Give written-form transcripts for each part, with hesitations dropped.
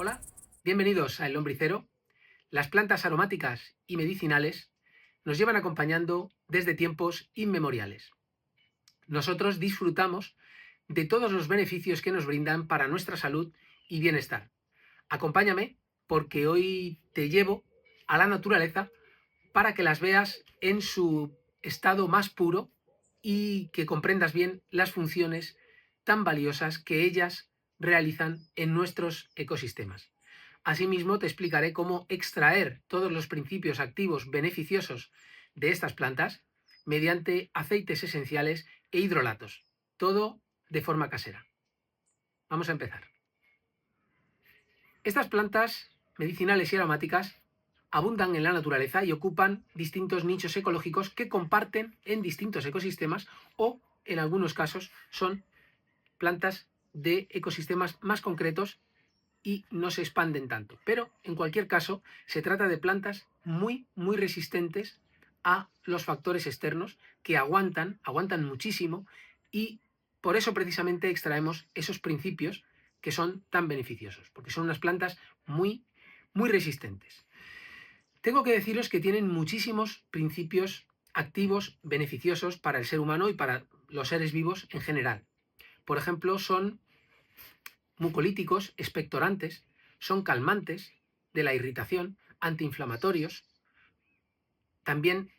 Hola, bienvenidos a El Lombricero. Las plantas aromáticas y medicinales nos llevan acompañando desde tiempos inmemoriales. Nosotros disfrutamos de todos los beneficios que nos brindan para nuestra salud y bienestar. Acompáñame porque hoy te llevo a la naturaleza para que las veas en su estado más puro y que comprendas bien las funciones tan valiosas que ellas realizan en nuestros ecosistemas. Asimismo, te explicaré cómo extraer todos los principios activos beneficiosos de estas plantas mediante aceites esenciales e hidrolatos, todo de forma casera. Vamos a empezar. Estas plantas medicinales y aromáticas abundan en la naturaleza y ocupan distintos nichos ecológicos que comparten en distintos ecosistemas o, en algunos casos, son plantas de ecosistemas más concretos y no se expanden tanto. Pero, en cualquier caso, se trata de plantas muy resistentes a los factores externos que aguantan muchísimo y por eso precisamente extraemos esos principios que son tan beneficiosos, porque son unas plantas muy resistentes. Tengo que deciros que tienen muchísimos principios activos beneficiosos para el ser humano y para los seres vivos en general. Por ejemplo, son mucolíticos, expectorantes, son calmantes de la irritación, antiinflamatorios, también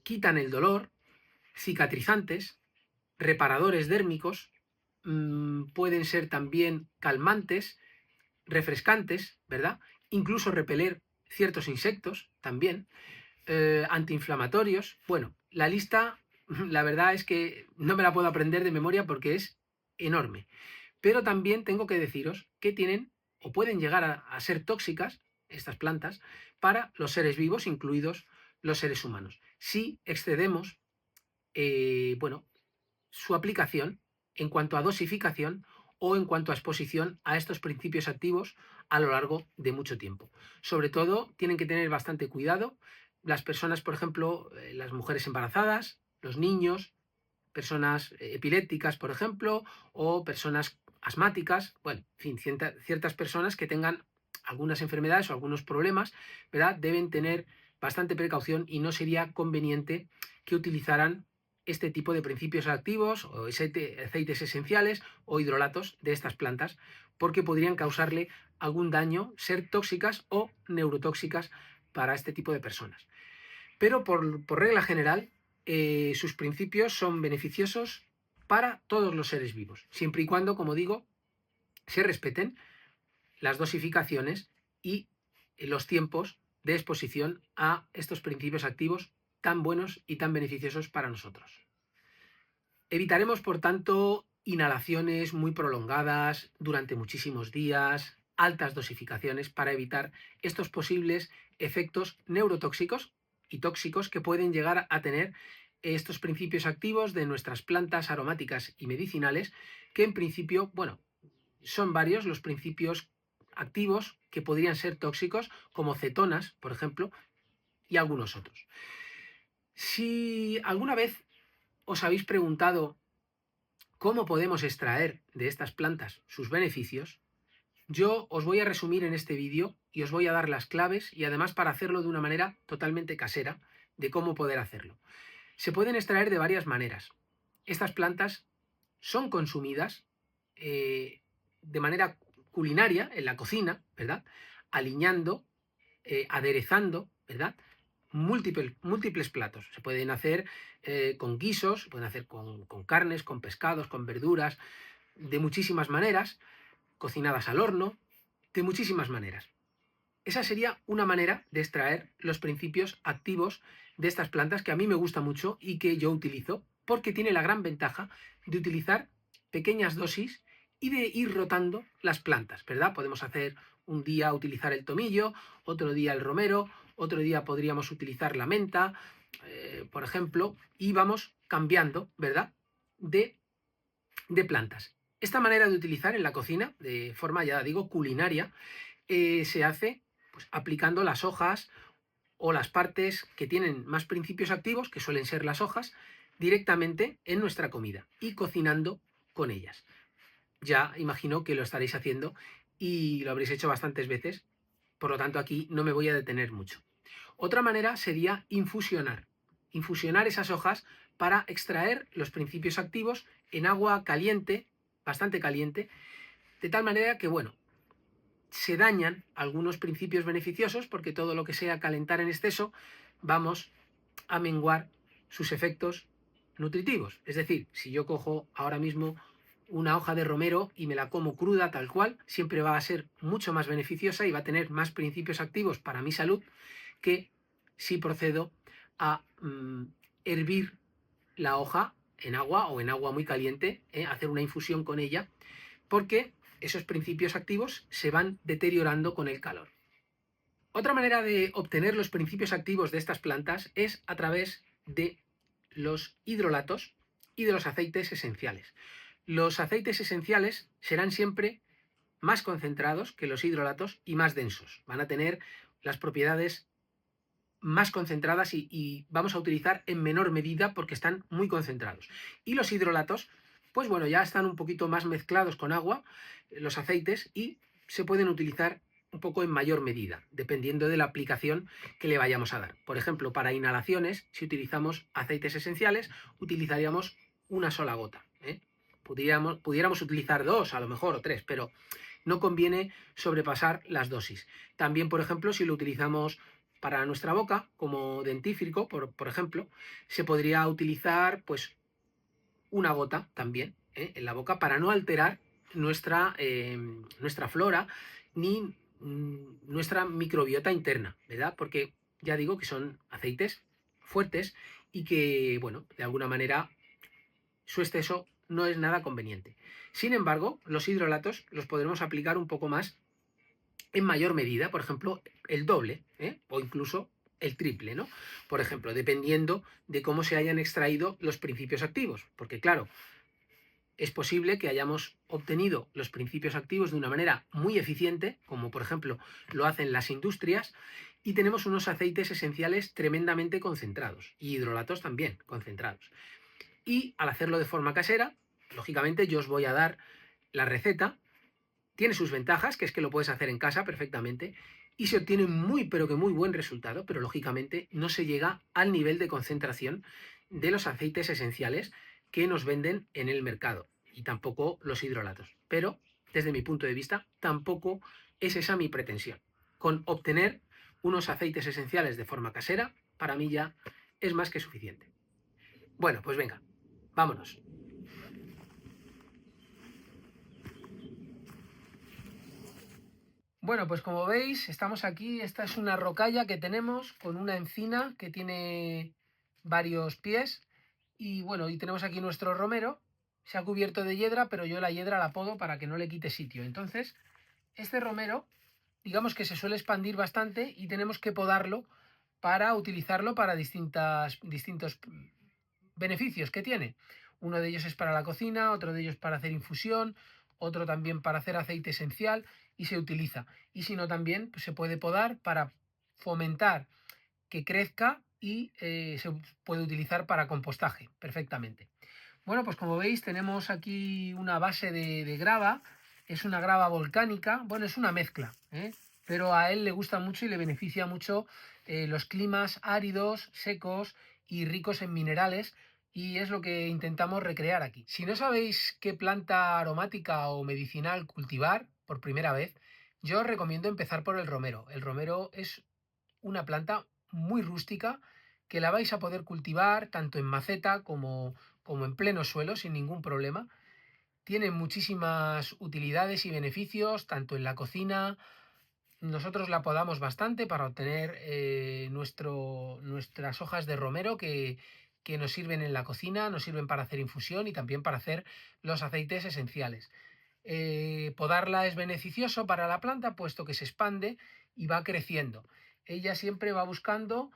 quitan el dolor, cicatrizantes, reparadores dérmicos, pueden ser también calmantes, refrescantes, ¿verdad? Incluso repeler ciertos insectos también, antiinflamatorios. Bueno, la lista, la verdad es que no me la puedo aprender de memoria porque es enorme. Pero también tengo que deciros que tienen o pueden llegar a ser tóxicas estas plantas para los seres vivos, incluidos los seres humanos, si excedemos bueno, su aplicación en cuanto a dosificación o en cuanto a exposición a estos principios activos a lo largo de mucho tiempo. Sobre todo, tienen que tener bastante cuidado las personas, por ejemplo, las mujeres embarazadas, los niños, personas epilépticas, por ejemplo, o personas asmáticas, bueno, en fin, ciertas personas que tengan algunas enfermedades o algunos problemas, ¿verdad? Deben tener bastante precaución y no sería conveniente que utilizaran este tipo de principios activos o aceites esenciales o hidrolatos de estas plantas, porque podrían causarle algún daño, ser tóxicas o neurotóxicas para este tipo de personas. Pero por regla general, sus principios son beneficiosos para todos los seres vivos, siempre y cuando, como digo, se respeten las dosificaciones y los tiempos de exposición a estos principios activos tan buenos y tan beneficiosos para nosotros. Evitaremos, por tanto, inhalaciones muy prolongadas durante muchísimos días, altas dosificaciones para evitar estos posibles efectos neurotóxicos y tóxicos que pueden llegar a tener estos principios activos de nuestras plantas aromáticas y medicinales, que en principio, bueno, son varios los principios activos que podrían ser tóxicos, como cetonas, por ejemplo, y algunos otros. Si alguna vez os habéis preguntado cómo podemos extraer de estas plantas sus beneficios, yo os voy a resumir en este vídeo y os voy a dar las claves y además para hacerlo de una manera totalmente casera de cómo poder hacerlo. Se pueden extraer de varias maneras. Estas plantas son consumidas de manera culinaria en la cocina, ¿verdad? Aliñando, aderezando, ¿verdad? Múltiples platos. Se pueden hacer con guisos, se pueden hacer con carnes, con pescados, con verduras, de muchísimas maneras, cocinadas al horno, de muchísimas maneras. Esa sería una manera de extraer los principios activos de estas plantas que a mí me gusta mucho y que yo utilizo porque tiene la gran ventaja de utilizar pequeñas dosis y de ir rotando las plantas, ¿verdad? Podemos hacer un día utilizar el tomillo, otro día el romero, otro día podríamos utilizar la menta, por ejemplo, y vamos cambiando, ¿verdad? De plantas. Esta manera de utilizar en la cocina, de forma, ya digo, culinaria, se hace pues, aplicando las hojas o las partes que tienen más principios activos, que suelen ser las hojas, directamente en nuestra comida y cocinando con ellas. Ya imagino que lo estaréis haciendo y lo habréis hecho bastantes veces, por lo tanto aquí no me voy a detener mucho. Otra manera sería infusionar. Infusionar esas hojas para extraer los principios activos en agua caliente, bastante caliente, de tal manera que, bueno, se dañan algunos principios beneficiosos porque todo lo que sea calentar en exceso vamos a menguar sus efectos nutritivos. Es decir, si yo cojo ahora mismo una hoja de romero y me la como cruda tal cual, siempre va a ser mucho más beneficiosa y va a tener más principios activos para mi salud que si procedo a hervir la hoja en agua o en agua muy caliente, hacer una infusión con ella, porque esos principios activos se van deteriorando con el calor. Otra manera de obtener los principios activos de estas plantas es a través de los hidrolatos y de los aceites esenciales. Los aceites esenciales serán siempre más concentrados que los hidrolatos y más densos. Van a tener las propiedades más concentradas y vamos a utilizar en menor medida porque están muy concentrados. Y los hidrolatos, pues bueno, ya están un poquito más mezclados con agua, los aceites, y se pueden utilizar un poco en mayor medida, dependiendo de la aplicación que le vayamos a dar. Por ejemplo, para inhalaciones, si utilizamos aceites esenciales, utilizaríamos una sola gota. Pudiéramos utilizar dos, a lo mejor, o tres, pero no conviene sobrepasar las dosis. También, por ejemplo, si lo utilizamos para nuestra boca, como dentífrico, por ejemplo, se podría utilizar pues una gota también en la boca para no alterar nuestra flora ni nuestra microbiota interna, ¿verdad? Porque ya digo que son aceites fuertes y que, bueno, de alguna manera su exceso no es nada conveniente. Sin embargo, los hidrolatos los podremos aplicar un poco más en mayor medida, por ejemplo, el doble, o incluso el triple, ¿no? Por ejemplo, dependiendo de cómo se hayan extraído los principios activos, porque claro, es posible que hayamos obtenido los principios activos de una manera muy eficiente, como por ejemplo lo hacen las industrias, y tenemos unos aceites esenciales tremendamente concentrados, y hidrolatos también concentrados. Y al hacerlo de forma casera, lógicamente yo os voy a dar la receta. Tiene sus ventajas, que es que lo puedes hacer en casa perfectamente y se obtiene muy pero que muy buen resultado, pero lógicamente no se llega al nivel de concentración de los aceites esenciales que nos venden en el mercado y tampoco los hidrolatos. Pero desde mi punto de vista tampoco es esa mi pretensión. Con obtener unos aceites esenciales de forma casera, para mí ya es más que suficiente. Bueno, pues venga, vámonos. Bueno, pues como veis, estamos aquí. Esta es una rocalla que tenemos con una encina que tiene varios pies. Y bueno, y tenemos aquí nuestro romero. Se ha cubierto de hiedra, pero yo la hiedra la podo para que no le quite sitio. Entonces, este romero, digamos que se suele expandir bastante y tenemos que podarlo para utilizarlo para distintos beneficios que tiene. Uno de ellos es para la cocina, otro de ellos para hacer infusión, otro también para hacer aceite esencial y se utiliza. Y si no, también pues, se puede podar para fomentar que crezca y se puede utilizar para compostaje perfectamente. Bueno, pues como veis tenemos aquí una base de grava, es una grava volcánica, bueno, es una mezcla, pero a él le gusta mucho y le beneficia mucho los climas áridos, secos y ricos en minerales, y es lo que intentamos recrear aquí. Si no sabéis qué planta aromática o medicinal cultivar por primera vez, yo os recomiendo empezar por el romero. El romero es una planta muy rústica que la vais a poder cultivar tanto en maceta como en pleno suelo sin ningún problema. Tiene muchísimas utilidades y beneficios, tanto en la cocina. Nosotros la podamos bastante para obtener nuestras hojas de romero que nos sirven en la cocina, nos sirven para hacer infusión y también para hacer los aceites esenciales. Podarla es beneficioso para la planta puesto que se expande y va creciendo. Ella siempre va buscando,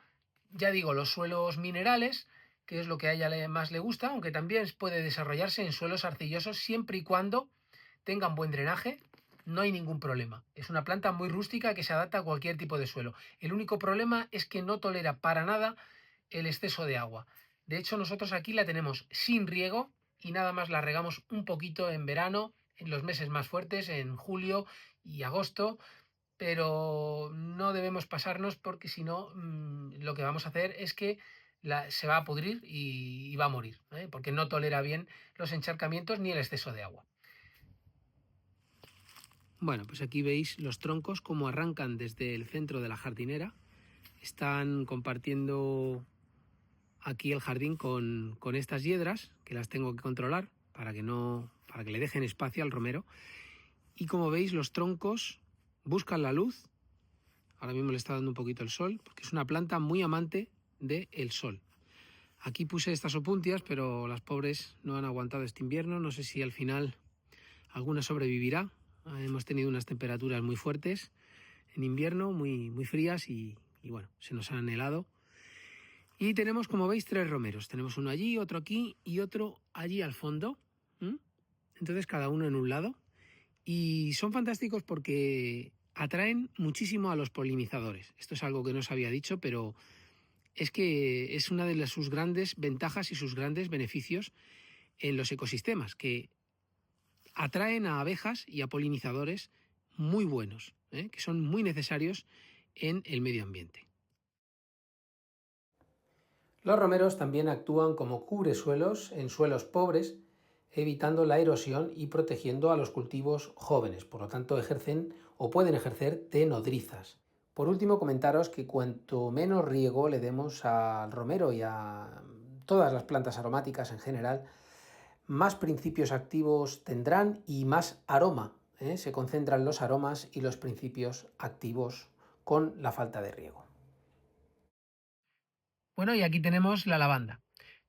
ya digo, los suelos minerales, que es lo que a ella más le gusta, aunque también puede desarrollarse en suelos arcillosos siempre y cuando tengan buen drenaje. No hay ningún problema. Es una planta muy rústica que se adapta a cualquier tipo de suelo. El único problema es que no tolera para nada el exceso de agua. De hecho, nosotros aquí la tenemos sin riego y nada más la regamos un poquito en verano, en los meses más fuertes, en julio y agosto, pero no debemos pasarnos porque si no, lo que vamos a hacer es que se va a pudrir y va a morir, porque no tolera bien los encharcamientos ni el exceso de agua. Bueno, pues aquí veis los troncos como arrancan desde el centro de la jardinera. Están compartiendo aquí el jardín con estas hiedras, que las tengo que controlar para que le dejen espacio al romero. Y como veis, los troncos buscan la luz. Ahora mismo le está dando un poquito el sol, porque es una planta muy amante del sol. Aquí puse estas opuntias, pero las pobres no han aguantado este invierno. No sé si al final alguna sobrevivirá. Hemos tenido unas temperaturas muy fuertes en invierno, muy frías y bueno, se nos han helado. Y tenemos, como veis, 3 romeros. Tenemos uno allí, otro aquí y otro allí al fondo. Entonces cada uno en un lado. Y son fantásticos porque atraen muchísimo a los polinizadores. Esto es algo que no os había dicho, pero es que es una de sus grandes ventajas y sus grandes beneficios en los ecosistemas, que atraen a abejas y a polinizadores muy buenos, que son muy necesarios en el medio ambiente. Los romeros también actúan como cubresuelos en suelos pobres, evitando la erosión y protegiendo a los cultivos jóvenes. Por lo tanto, ejercen o pueden ejercer de nodrizas. Por último, comentaros que cuanto menos riego le demos al romero y a todas las plantas aromáticas en general, más principios activos tendrán y más aroma. Se concentran los aromas y los principios activos con la falta de riego. Bueno, y aquí tenemos la lavanda.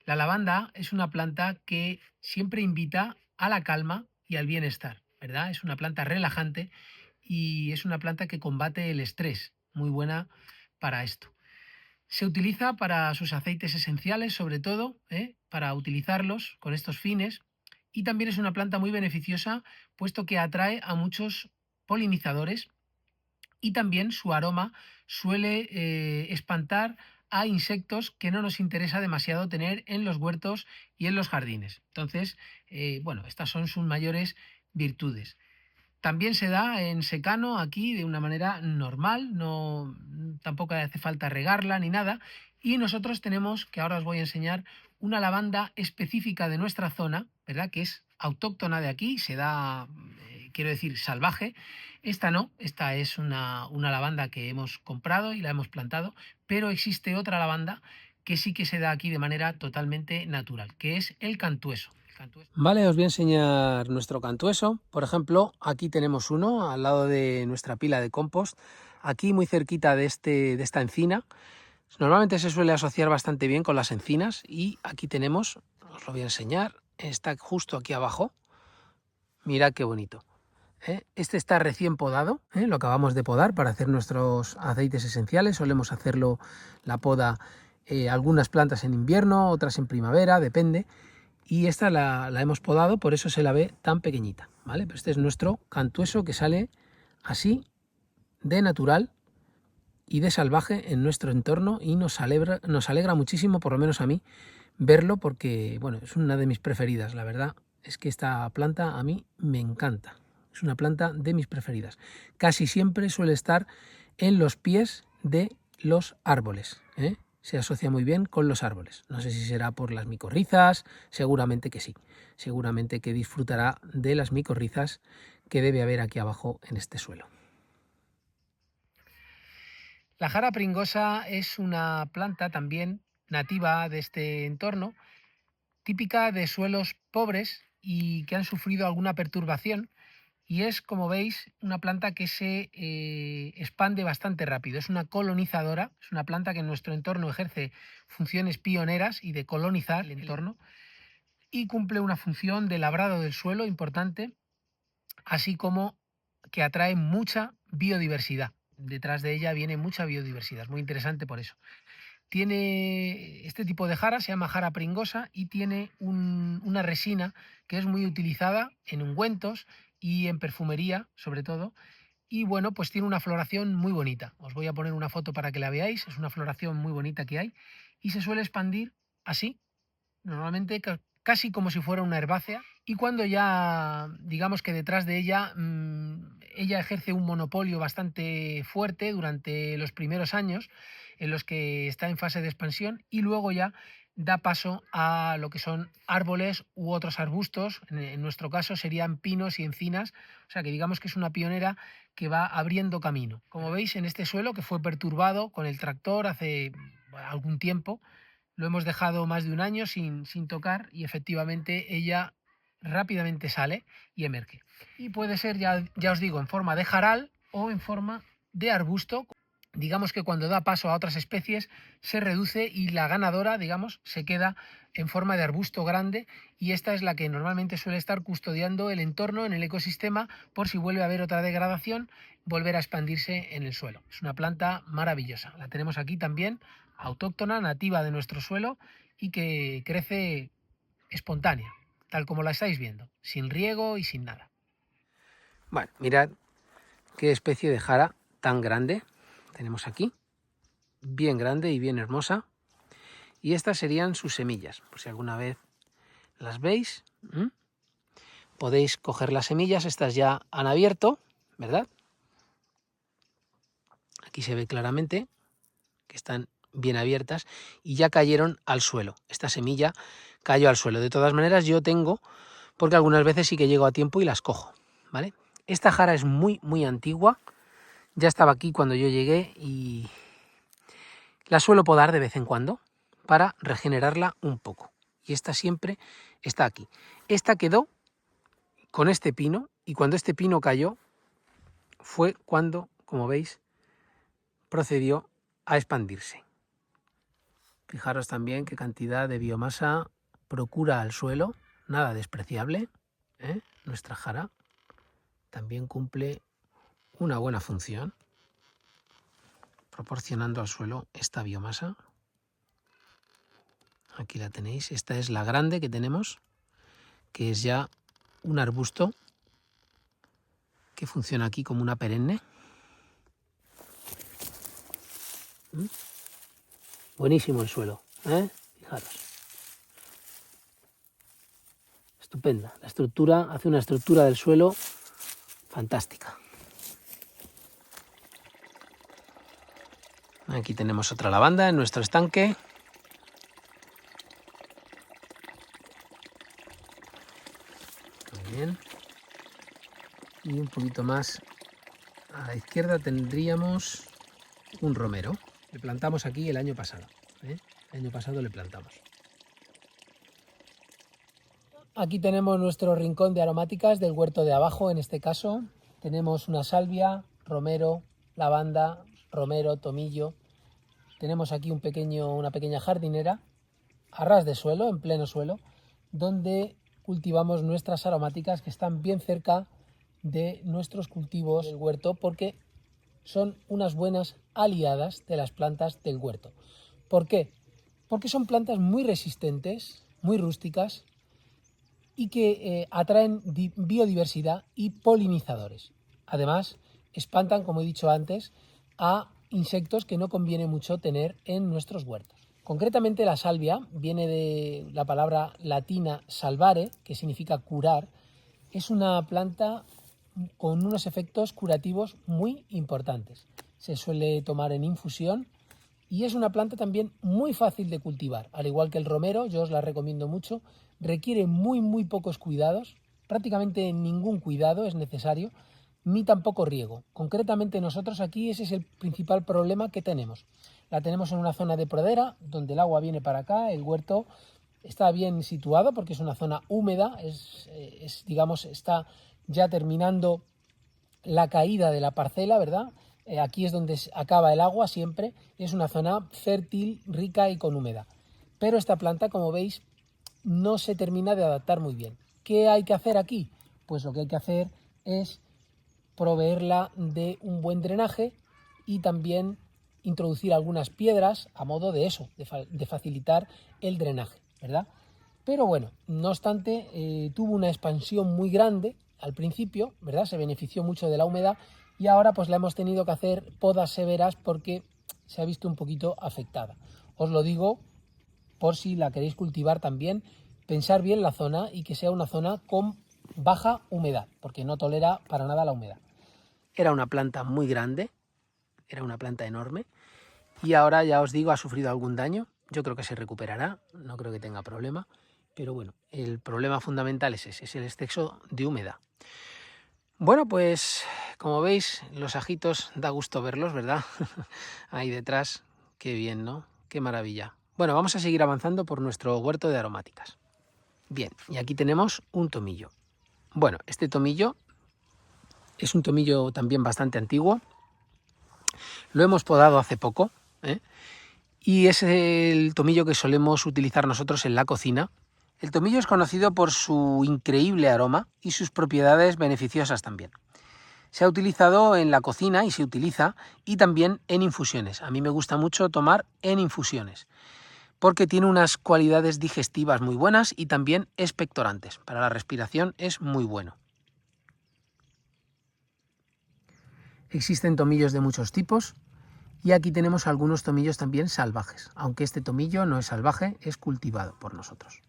La lavanda es una planta que siempre invita a la calma y al bienestar, ¿verdad? Es una planta relajante y es una planta que combate el estrés, muy buena para esto. Se utiliza para sus aceites esenciales, sobre todo, para utilizarlos con estos fines, y también es una planta muy beneficiosa, puesto que atrae a muchos polinizadores y también su aroma suele espantar a insectos que no nos interesa demasiado tener en los huertos y en los jardines. Entonces, bueno, estas son sus mayores virtudes. También se da en secano aquí de una manera normal, no tampoco hace falta regarla ni nada. Y nosotros tenemos, que ahora os voy a enseñar, una lavanda específica de nuestra zona, ¿verdad? Que es autóctona de aquí, se da, quiero decir, salvaje. Esta no, esta es una lavanda que hemos comprado y la hemos plantado, pero existe otra lavanda que sí que se da aquí de manera totalmente natural, que es el cantueso. Vale, os voy a enseñar nuestro cantueso. Por ejemplo, aquí tenemos uno al lado de nuestra pila de compost, aquí muy cerquita de esta encina. Normalmente se suele asociar bastante bien con las encinas y aquí tenemos, os lo voy a enseñar, está justo aquí abajo. Mirad qué bonito. Este está recién podado, lo acabamos de podar para hacer nuestros aceites esenciales. Solemos hacerlo la poda algunas plantas en invierno, otras en primavera, depende. Y esta la hemos podado, por eso se la ve tan pequeñita, ¿vale? Pero este es nuestro cantueso que sale así de natural y de salvaje en nuestro entorno y nos alegra muchísimo, por lo menos a mí, verlo porque, bueno, es una de mis preferidas, la verdad es que esta planta a mí me encanta, es una planta de mis preferidas. Casi siempre suele estar en los pies de los árboles, se asocia muy bien con los árboles. No sé si será por las micorrizas, seguramente que sí. Seguramente que disfrutará de las micorrizas que debe haber aquí abajo en este suelo. La jara pringosa es una planta también nativa de este entorno, típica de suelos pobres y que han sufrido alguna perturbación. Y es, como veis, una planta que se expande bastante rápido. Es una colonizadora, es una planta que en nuestro entorno ejerce funciones pioneras y de colonizar el entorno y cumple una función de labrado del suelo importante, así como que atrae mucha biodiversidad. Detrás de ella viene mucha biodiversidad, es muy interesante por eso. Tiene este tipo de jara, se llama jara pringosa y tiene una resina que es muy utilizada en ungüentos y en perfumería, sobre todo. Y bueno, pues tiene una floración muy bonita. Os voy a poner una foto para que la veáis. Es una floración muy bonita que hay y se suele expandir así, normalmente casi como si fuera una herbácea. Y cuando ya, digamos que detrás de ella ella ejerce un monopolio bastante fuerte durante los primeros años en los que está en fase de expansión y luego ya da paso a lo que son árboles u otros arbustos, en nuestro caso serían pinos y encinas, o sea que digamos que es una pionera que va abriendo camino. Como veis en este suelo que fue perturbado con el tractor hace algún tiempo, lo hemos dejado más de un año sin tocar y efectivamente ella rápidamente sale y emerge. Y puede ser, ya os digo, en forma de jaral o en forma de arbusto. Digamos que cuando da paso a otras especies se reduce y la ganadora, digamos, se queda en forma de arbusto grande y esta es la que normalmente suele estar custodiando el entorno en el ecosistema por si vuelve a haber otra degradación, volver a expandirse en el suelo. Es una planta maravillosa. La tenemos aquí también, autóctona, nativa de nuestro suelo y que crece espontánea, tal como la estáis viendo, sin riego y sin nada. Bueno, mirad qué especie de jara tan grande tenemos aquí, bien grande y bien hermosa, y estas serían sus semillas, por si alguna vez las veis. Podéis coger las semillas, estas ya han abierto, ¿verdad? Aquí se ve claramente que están bien abiertas y ya cayeron al suelo. Esta semilla cayó al suelo. De todas maneras yo tengo, porque algunas veces sí que llego a tiempo y las cojo, ¿vale? Esta jara es muy antigua, ya estaba aquí cuando yo llegué y la suelo podar de vez en cuando para regenerarla un poco. Y esta siempre está aquí. Esta quedó con este pino y cuando este pino cayó fue cuando, como veis, procedió a expandirse. Fijaros también qué cantidad de biomasa procura al suelo, nada despreciable, ¿eh? Nuestra jara también cumple una buena función, proporcionando al suelo esta biomasa. Aquí la tenéis, esta es la grande que tenemos, que es ya un arbusto que funciona aquí como una perenne. Buenísimo el suelo, ¿eh? Fijaros. Estupenda. La estructura, hace una estructura del suelo fantástica. Aquí tenemos otra lavanda en nuestro estanque. Muy bien. Y un poquito más a la izquierda tendríamos un romero. Le plantamos aquí el año pasado, ¿eh? El año pasado le plantamos. Aquí tenemos nuestro rincón de aromáticas del huerto de abajo, en este caso. Tenemos una salvia, romero, lavanda, romero, tomillo. Tenemos aquí una pequeña jardinera a ras de suelo, en pleno suelo, donde cultivamos nuestras aromáticas que están bien cerca de nuestros cultivos del huerto porque son unas buenas aliadas de las plantas del huerto. ¿Por qué? Porque son plantas muy resistentes, muy rústicas y que atraen biodiversidad y polinizadores. Además, espantan, como he dicho antes, a insectos que no conviene mucho tener en nuestros huertos. Concretamente la salvia viene de la palabra latina salvare, que significa curar. Es una planta con unos efectos curativos muy importantes. Se suele tomar en infusión y es una planta también muy fácil de cultivar. Al igual que el romero, yo os la recomiendo mucho. Requiere muy pocos cuidados, prácticamente ningún cuidado es necesario, ni tampoco riego. Concretamente nosotros aquí ese es el principal problema que tenemos. La tenemos en una zona de pradera, donde el agua viene para acá, el huerto está bien situado porque es una zona húmeda, digamos, está ya terminando la caída de la parcela, ¿verdad? Aquí es donde acaba el agua siempre, es una zona fértil, rica y con humedad. Pero esta planta, como veis, no se termina de adaptar muy bien. ¿Qué hay que hacer aquí? Pues lo que hay que hacer es proveerla de un buen drenaje y también introducir algunas piedras a modo de eso, de facilitar el drenaje, ¿verdad? Pero bueno, no obstante, tuvo una expansión muy grande al principio, ¿verdad? Se benefició mucho de la humedad y ahora pues la hemos tenido que hacer podas severas porque se ha visto un poquito afectada. Os lo digo por si la queréis cultivar también, pensar bien la zona y que sea una zona con baja humedad, porque no tolera para nada la humedad. era una planta muy grande, era una planta enorme, y ahora ya os digo, ha sufrido algún daño. Yo creo que se recuperará, no creo que tenga problema, pero bueno, el problema fundamental es ese, es el exceso de humedad. Bueno, pues como veis, los ajitos da gusto verlos, ¿verdad? Ahí detrás, qué bien, ¿no? Qué maravilla. Bueno, vamos a seguir avanzando por nuestro huerto de aromáticas. Bien, y aquí tenemos un tomillo. Bueno, este tomillo es un tomillo también bastante antiguo. Lo hemos podado hace poco, ¿eh? Y es el tomillo que solemos utilizar nosotros en la cocina. El tomillo es conocido por su increíble aroma y sus propiedades beneficiosas también. Se ha utilizado en la cocina y se utiliza, y también en infusiones. A mí me gusta mucho tomar en infusiones, porque tiene unas cualidades digestivas muy buenas y también expectorantes. Para la respiración es muy bueno. Existen tomillos de muchos tipos, y aquí tenemos algunos tomillos también salvajes, aunque este tomillo no es salvaje, es cultivado por nosotros.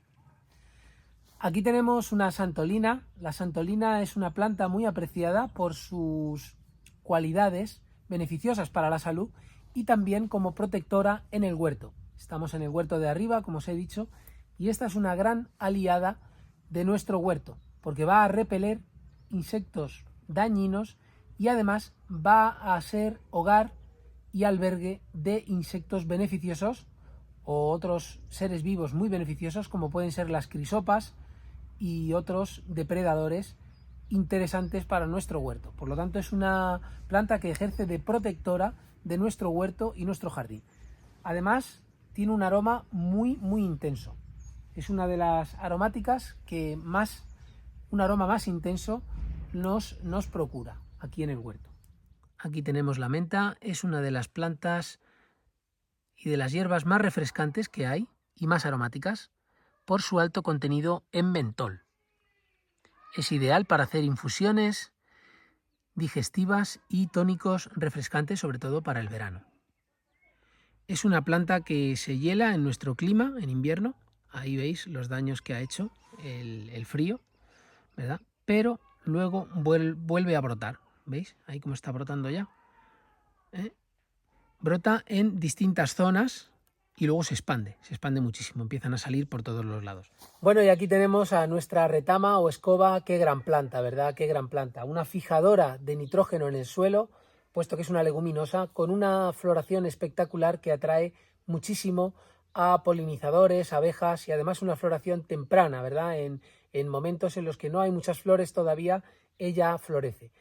Aquí tenemos una santolina. La santolina es una planta muy apreciada por sus cualidades beneficiosas para la salud y también como protectora en el huerto. Estamos en el huerto de arriba, como os he dicho, y esta es una gran aliada de nuestro huerto, porque va a repeler insectos dañinos y además va a ser hogar y albergue de insectos beneficiosos o otros seres vivos muy beneficiosos, como pueden ser las crisopas y otros depredadores interesantes para nuestro huerto. Por lo tanto, es una planta que ejerce de protectora de nuestro huerto y nuestro jardín. Además, tiene un aroma muy intenso. Es una de las aromáticas que un aroma más intenso nos procura aquí en el huerto. Aquí tenemos la menta, es una de las plantas y de las hierbas más refrescantes que hay y más aromáticas por su alto contenido en mentol. Es ideal para hacer infusiones digestivas y tónicos refrescantes, sobre todo para el verano. Es una planta que se hiela en nuestro clima en invierno. Ahí veis los daños que ha hecho el frío, ¿verdad? Pero luego vuelve a brotar. ¿Veis? Ahí como está brotando ya. Brota en distintas zonas y luego se expande muchísimo, empiezan a salir por todos los lados. Bueno, y aquí tenemos a nuestra retama o escoba. Qué gran planta, ¿verdad? Qué gran planta. Una fijadora de nitrógeno en el suelo, puesto que es una leguminosa, con una floración espectacular que atrae muchísimo a polinizadores, abejas, y además una floración temprana, ¿verdad? En momentos en los que no hay muchas flores todavía, ella florece.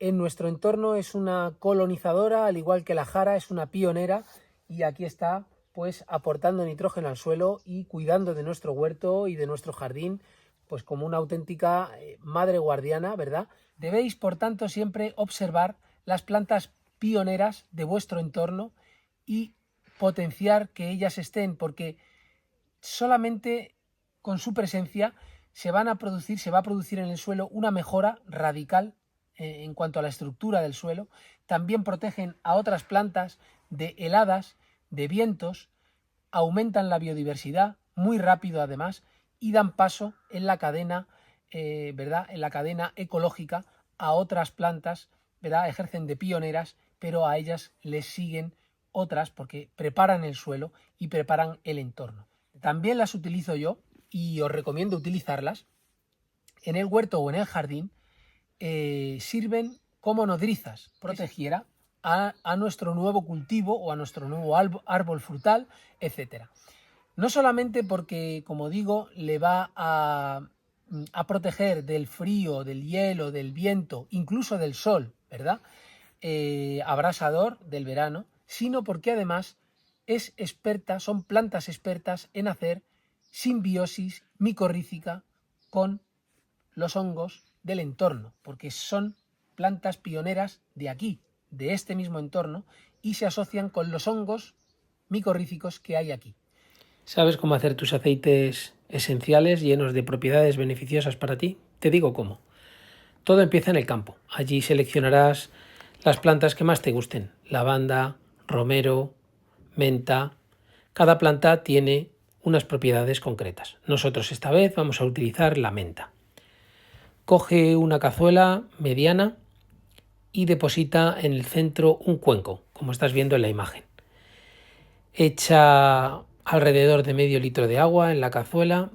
En nuestro entorno es una colonizadora, al igual que la jara, es una pionera, y aquí está pues aportando nitrógeno al suelo y cuidando de nuestro huerto y de nuestro jardín, pues como una auténtica madre guardiana, ¿verdad? Debéis, por tanto, siempre observar las plantas pioneras de vuestro entorno y potenciar que ellas estén, porque solamente con su presencia se va a producir en el suelo una mejora radical en cuanto a la estructura del suelo. También protegen a otras plantas de heladas, de vientos, aumentan la biodiversidad muy rápido además, y dan paso en la cadena, ¿verdad? En la cadena ecológica a otras plantas, ¿verdad? Ejercen de pioneras, pero a ellas les siguen otras porque preparan el suelo y preparan el entorno. También las utilizo yo y os recomiendo utilizarlas en el huerto o en el jardín. Sirven como nodrizas protegiera a nuestro nuevo cultivo o a nuestro nuevo árbol frutal, etc. No solamente porque, como digo, le va a proteger del frío, del hielo, del viento, incluso del sol, ¿verdad? Abrasador del verano, sino porque además son plantas expertas en hacer simbiosis micorrícica con los hongos del entorno, porque son plantas pioneras de aquí, de este mismo entorno, y se asocian con los hongos micorríficos que hay aquí. ¿Sabes cómo hacer tus aceites esenciales llenos de propiedades beneficiosas para ti? Te digo cómo. Todo empieza en el campo. Allí seleccionarás las plantas que más te gusten: lavanda, romero, menta. Cada planta tiene unas propiedades concretas. Nosotros esta vez vamos a utilizar la menta. Coge una cazuela mediana y deposita en el centro un cuenco, como estás viendo en la imagen. Echa alrededor de medio litro de agua en la cazuela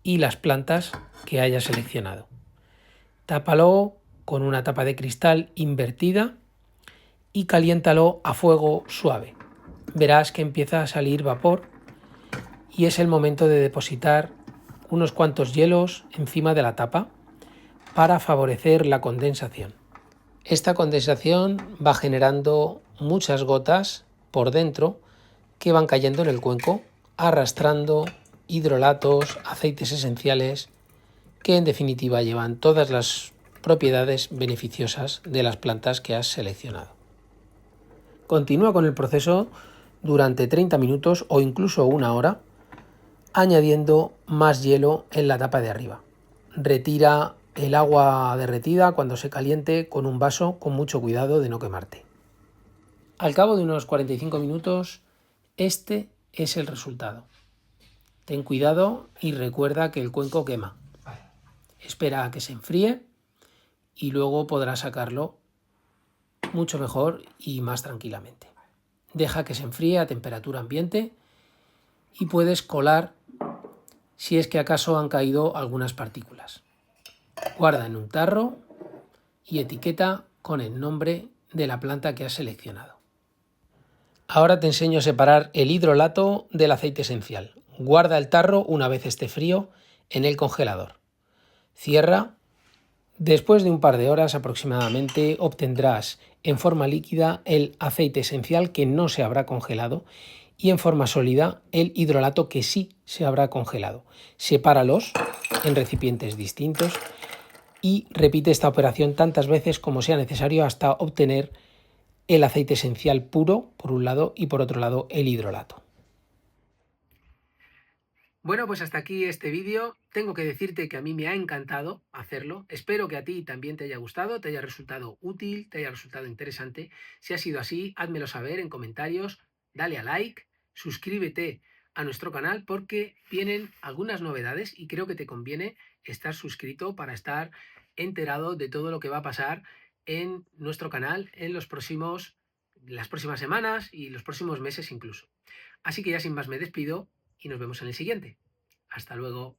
y las plantas que hayas seleccionado. Tápalo con una tapa de cristal invertida y caliéntalo a fuego suave. Verás que empieza a salir vapor y es el momento de depositar unos cuantos hielos encima de la tapa para favorecer la condensación. Esta condensación va generando muchas gotas por dentro que van cayendo en el cuenco, arrastrando hidrolatos, aceites esenciales, que en definitiva llevan todas las propiedades beneficiosas de las plantas que has seleccionado. Continúa con el proceso durante 30 minutos o incluso una hora, añadiendo más hielo en la tapa de arriba. Retira el agua derretida cuando se caliente con un vaso con mucho cuidado de no quemarte. Al cabo de unos 45 minutos, este es el resultado. Ten cuidado y recuerda que el cuenco quema. Espera a que se enfríe y luego podrás sacarlo mucho mejor y más tranquilamente. Deja que se enfríe a temperatura ambiente y puedes colar si es que acaso han caído algunas partículas. Guarda en un tarro y etiqueta con el nombre de la planta que has seleccionado. Ahora te enseño a separar el hidrolato del aceite esencial. Guarda el tarro una vez esté frío en el congelador. Cierra. Después de un par de horas aproximadamente obtendrás en forma líquida el aceite esencial que no se habrá congelado y en forma sólida el hidrolato que sí se habrá congelado. Sepáralos en recipientes distintos y repite esta operación tantas veces como sea necesario hasta obtener el aceite esencial puro por un lado y por otro lado el hidrolato. Bueno, pues hasta aquí este vídeo. Tengo que decirte que a mí me ha encantado hacerlo. Espero que a ti también te haya gustado, te haya resultado útil, te haya resultado interesante. Si ha sido así, házmelo saber en comentarios, dale a like, suscríbete a nuestro canal porque vienen algunas novedades y creo que te conviene estar suscrito para estar enterado de todo lo que va a pasar en nuestro canal en las próximas semanas y los próximos meses incluso. Así que ya sin más me despido y nos vemos en el siguiente. Hasta luego.